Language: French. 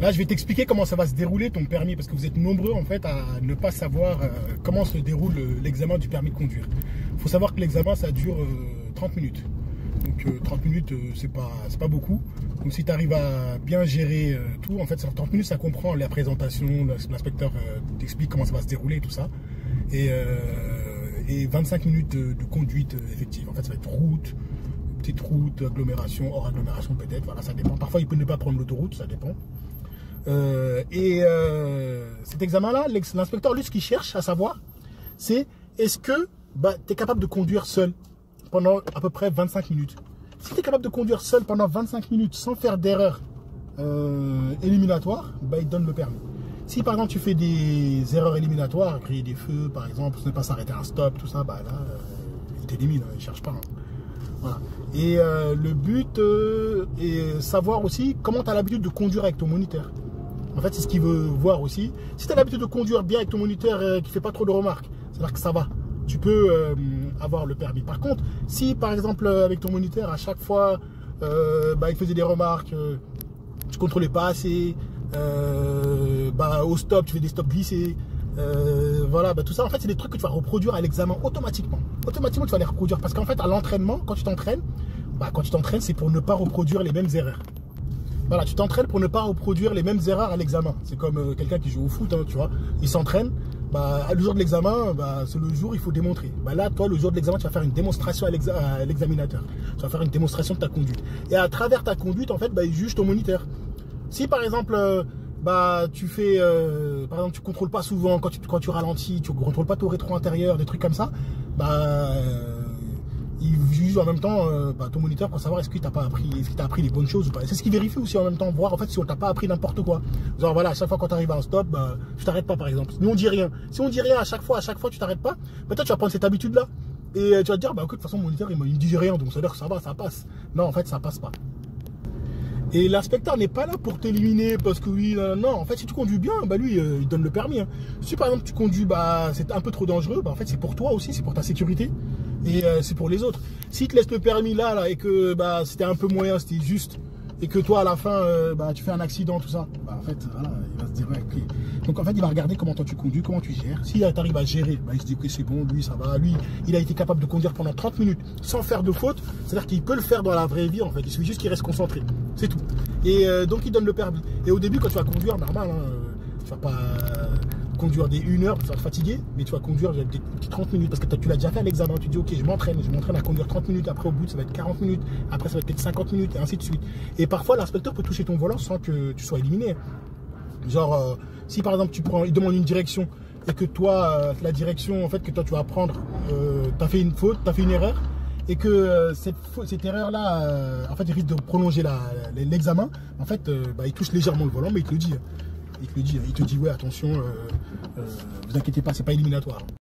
Là, je vais t'expliquer comment ça va se dérouler ton permis, parce que vous êtes nombreux en fait à ne pas savoir comment se déroule l'examen du permis de conduire. Il faut savoir que l'examen, ça dure 30 minutes. Donc 30 minutes, c'est pas beaucoup. Donc si tu arrives à bien gérer tout, en fait, 30 minutes, ça comprend la présentation, l'inspecteur t'explique comment ça va se dérouler, tout ça. Et 25 minutes de conduite effective. En fait, ça va être route, petite route, agglomération, hors agglomération peut-être. Voilà, ça dépend. Parfois, il peut ne pas prendre l'autoroute, ça dépend. Cet examen-là, l'inspecteur, lui, ce qu'il cherche à savoir, c'est est-ce que tu es capable de conduire seul pendant à peu près 25 minutes. Si tu es capable de conduire seul pendant 25 minutes sans faire d'erreur éliminatoire, il te donne le permis. Si par exemple tu fais des erreurs éliminatoires, griller des feux par exemple, ne pas s'arrêter à un stop, tout ça, là, il t'élimine, il ne cherche pas. Voilà. Et le but est savoir aussi comment tu as l'habitude de conduire avec ton moniteur. En fait, c'est ce qu'il veut voir aussi. Si tu as l'habitude de conduire bien avec ton moniteur qui ne fait pas trop de remarques, c'est-à-dire que ça va. Tu peux avoir le permis. Par contre, si par exemple avec ton moniteur, à chaque fois, il faisait des remarques, tu ne contrôlais pas assez, au stop, tu fais des stops glissés, voilà, tout ça, en fait, c'est des trucs que tu vas reproduire à l'examen automatiquement. Automatiquement, tu vas les reproduire. Parce qu'en fait, à l'entraînement, quand tu t'entraînes, c'est pour ne pas reproduire les mêmes erreurs. Voilà, tu t'entraînes pour ne pas reproduire les mêmes erreurs à l'examen. C'est comme quelqu'un qui joue au foot, hein, tu vois. Il s'entraîne. Le jour de l'examen, c'est le jour où il faut démontrer. Là, toi, le jour de l'examen, tu vas faire une démonstration à l'examinateur. Tu vas faire une démonstration de ta conduite. Et à travers ta conduite, en fait, il juge ton moniteur. Si par exemple, tu fais, par exemple, tu contrôles pas souvent quand tu ralentis, tu contrôles pas ton rétro intérieur, des trucs comme ça, il juge en même temps ton moniteur pour savoir est-ce qu'il t'a appris les bonnes choses ou pas. C'est ce qu'il vérifie aussi en même temps, voir en fait si on t'a pas appris n'importe quoi. Genre voilà, à chaque fois quand tu arrives à un stop, tu t'arrêtes pas par exemple. Nous on dit rien. Si on dit rien à chaque fois tu t'arrêtes pas, toi tu vas prendre cette habitude là et tu vas te dire ok, de toute façon mon moniteur il me dit rien, donc ça veut dire que ça va, ça passe. Non, en fait ça passe pas. Et l'inspecteur n'est pas là pour t'éliminer parce que oui, non, en fait si tu conduis bien, lui il donne le permis. Hein. Si par exemple tu conduis, c'est un peu trop dangereux, en fait c'est pour toi aussi, c'est pour ta sécurité et c'est pour les autres. S'il te laisse le permis là et que c'était un peu moyen, c'était juste, et que toi à la fin tu fais un accident, tout ça, en fait voilà, il va se dire ouais, ok. Donc en fait il va regarder comment toi tu conduis, comment tu gères. Si tu arrives à gérer, il se dit que c'est bon, lui ça va, lui il a été capable de conduire pendant 30 minutes sans faire de faute, c'est-à-dire qu'il peut le faire dans la vraie vie en fait, il suffit juste qu'il reste concentré, c'est tout. Et donc il donne le permis. Et au début quand tu vas conduire, normal, tu vas pas conduire des 1 heure, tu vas te fatiguer, mais tu vas conduire des 30 minutes parce que tu l'as déjà fait à l'examen, tu dis ok je m'entraîne à conduire 30 minutes, après au bout ça va être 40 minutes, après ça va être peut-être 50 minutes et ainsi de suite. Et parfois l'inspecteur peut toucher ton volant sans que tu sois éliminé. Genre si par exemple il demande une direction et que toi la direction en fait que toi tu vas prendre, tu as fait une faute, tu as fait une erreur et que cette erreur là en fait il risque de prolonger l'examen, en fait il touche légèrement le volant, mais il te le dit. Il te dit ouais attention, vous inquiétez pas, c'est pas éliminatoire.